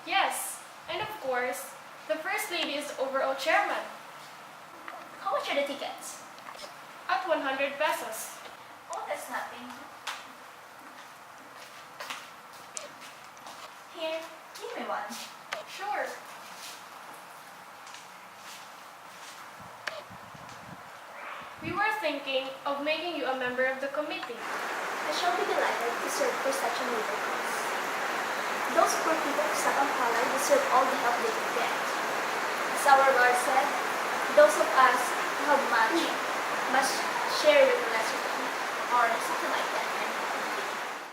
Yes, and of course, the First Lady is the overall chairman. How much are the tickets? At 100 pesos. Oh, that's nothing. Here, give me one. Sure. We were thinking of making you a member of the committee. I shall be delighted to serve for such a noble cause. Those poor people of Sakampala deserve all the help they can get. As our Lord said, those of us who have much must share with the lesser one, or something like that.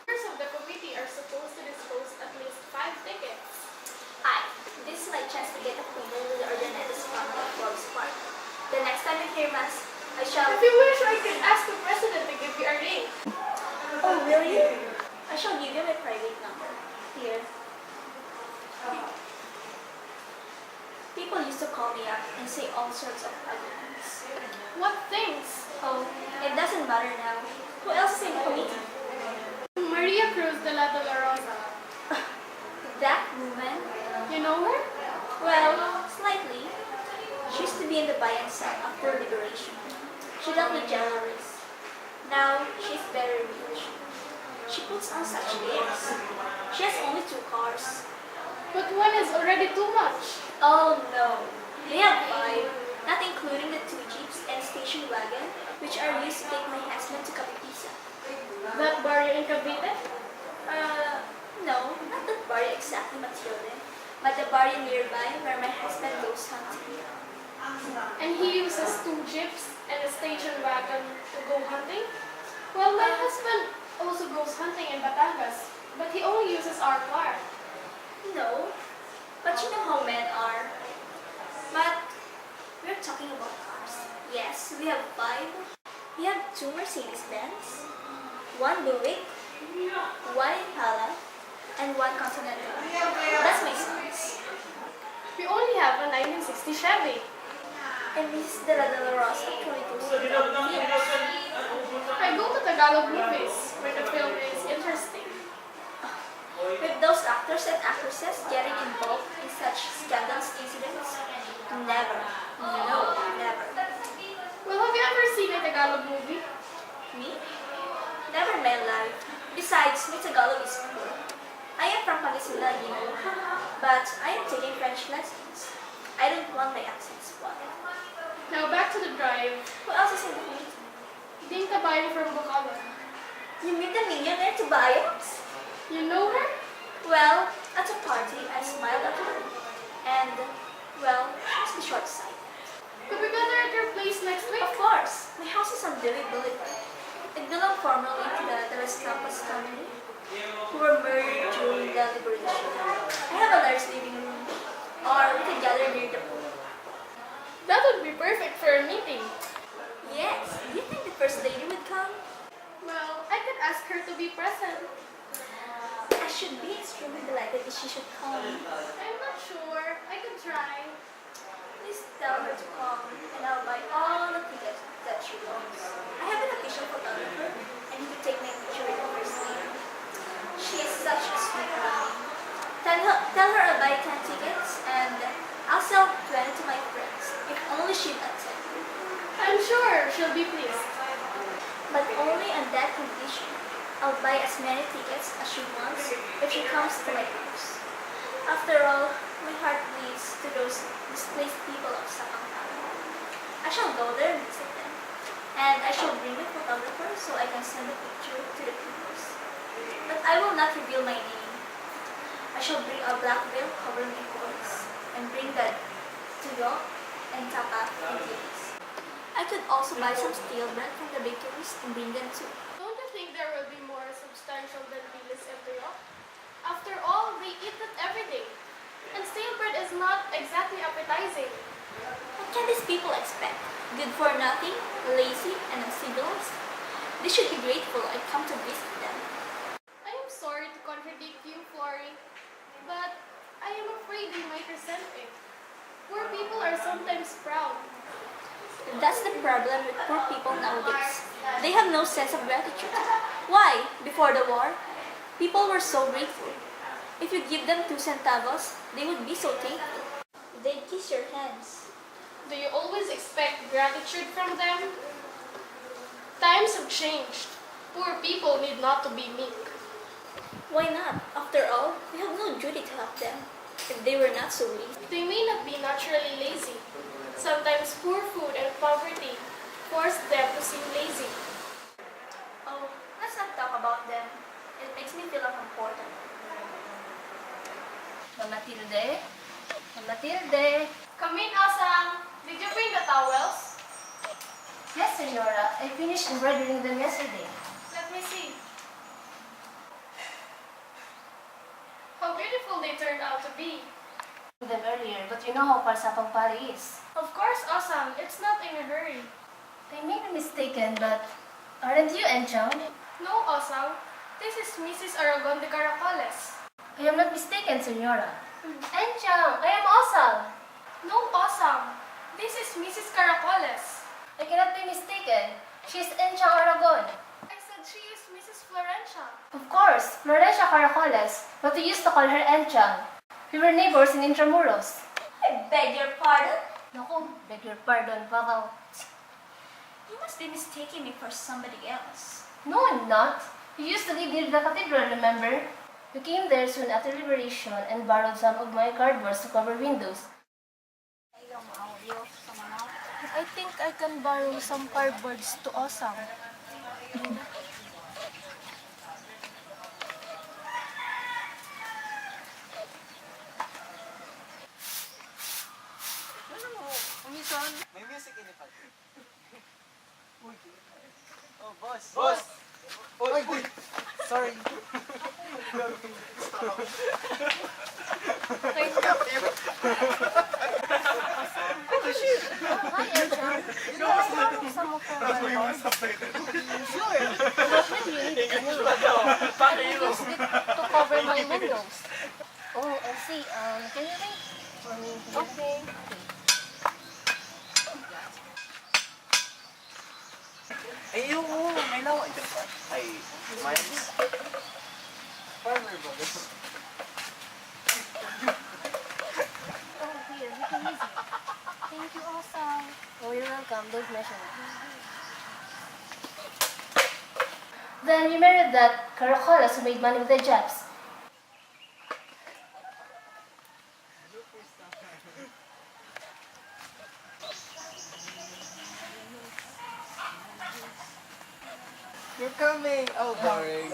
Members of the committee are supposed to dispose at least 5 tickets. This is my chance to get acquainted with the Urdaneta's family at Bob's Park. The next time you hear Mass, I shall... If you wish, I could ask the president to give you a ring. Oh, really? I shall give you my private number. Here. People used to call me up and say all sorts of ugly things. What things? Oh, it doesn't matter now. Who else is in the committee? Maria Cruz de la Doloroza. That woman? You know her? Well, slightly. She used to be in the bayan cell after liberation. She dealt with jailers. Now, she's very rich. She puts on such airs. She has only 2 cars. But one is already too much. Oh no. They have 5, not including the 2 jeeps and station wagon, which are used to take my husband to Capipisa. That barrio in Cavite? No, not that barrio exactly, Matilde, but the barrio nearby where my husband goes hunting. And he uses 2 jeeps and a station wagon to go hunting? Well, my husband also goes hunting in Batangas, but he only uses our car. No, but you know how men are. But we're talking about cars. Yes, we have 5. We have 2 Mercedes-Benz, 1 Buick, 1 Impala, and 1 Continental. That's my son's. We only have a 1960 Chevy. And Mrs. de la Doloroza actually I go to Tagalog movies where the film is interesting. With those actors and actresses getting involved in such scandalous incidents? Never. No, never. Well, have you ever seen a Tagalog movie? Me? Never in my life. Besides, my Tagalog is poor. I am from Pangasinan, you know, but I am taking French lessons. I don't want my accent spoiled. Now back to the drive. Who else is in the meeting? Ding Tabayong from Bicol. You meet the millionaire Tabayong? You know her? Well, at a party, I smiled at her. And, well, she was short-sighted. Could we gather at your place next week? Of course. My house is on Duque Boulevard. It belonged formerly to the Tres Campos family, who were murdered during the liberation. I have a large living room, or we could gather near the pool. That would be perfect for a meeting. Yes. Do you think the First Lady would come? Well, I could ask her to be present. I should be extremely delighted if she should come. I'm not sure. I could try. Please tell her to come, and I'll buy all the tickets that she wants. I have an official photographer, and he could take my picture with the First Lady. She is such a sweet woman. Tell her I'll buy 10 tickets, and I'll sell 20 to my friends, if only she'd attend. I'm sure she'll be pleased. But only on that condition. I'll buy as many tickets as she wants if she comes to my house. After all, my heart bleeds to those displaced people of Sakampala. I shall go there and visit them. And I shall bring the photographer so I can send the picture to the papers. But I will not reveal my name. I shall bring a black veil covering my voice and bring the tuyo and tapa and tilis. I could also buy some stale bread from the bakeries and bring them too. Don't you think there will be more substantial than tilis and tuyo? After all, they eat it every day. And stale bread is not exactly appetizing. What can these people expect? Good for nothing, lazy, and uncivilized? They should be grateful I come to visit them. I am sorry to contradict you, Flory, but I am afraid they might resent it. Poor people are sometimes proud. That's the problem with poor people nowadays. They have no sense of gratitude. Why, before the war, people were so grateful. If you give them 2 centavos, they would be so thankful. They'd kiss your hands. Do you always expect gratitude from them? Times have changed. Poor people need not to be meek. Why not? After all, we have no duty to help them. If they were not so lazy. They may not be naturally lazy. Sometimes poor food and poverty force them to seem lazy. Oh, let's not talk about them. It makes me feel unimportant. Matilde? Matilde? Come in, Osang. Did you bring the towels? Yes, Senora. I finished embroidering them yesterday. Let me see. How beautiful they turned out to be. Them earlier, but you know how far Sapang Pali is. Of course, Osang. It's not in a hurry. I may be mistaken, but aren't you Enchang? No, Osang. This is Mrs. Aragon de Caracoles. I am not mistaken, Senora. Enchang, I am Osang. No, Osang. This is Mrs. Caracoles. I cannot be mistaken. She is Enchang Aragon. I said she is Mrs. Florencia. Of course, Florencia Caracoles, but we used to call her Enchang. We were neighbors in Intramuros. I beg your pardon? Naku, beg your pardon, Papa. You must be mistaking me for somebody else. No, I'm not. You used to live near the cathedral, remember? You came there soon after liberation and borrowed some of my cardboards to cover windows. I think I can borrow some cardboards to Osang. May music ini pa. Oh, boss. Boss! Oy, boy! Sorry. Hi, Enchang. You know, I borrowed some of your cardboards. What will you need? I used it to cover my windows. Oh, I see. Can you wait for me? Okay. Ay, oo, may lawa. Ay, Miles. Farmer ba? Oh, here, we can use it. Thank you, Osang. Oh, you're welcome. Don't mention it. Then you married that Caracoles who made money with the Japs. You're coming! Oh, boring.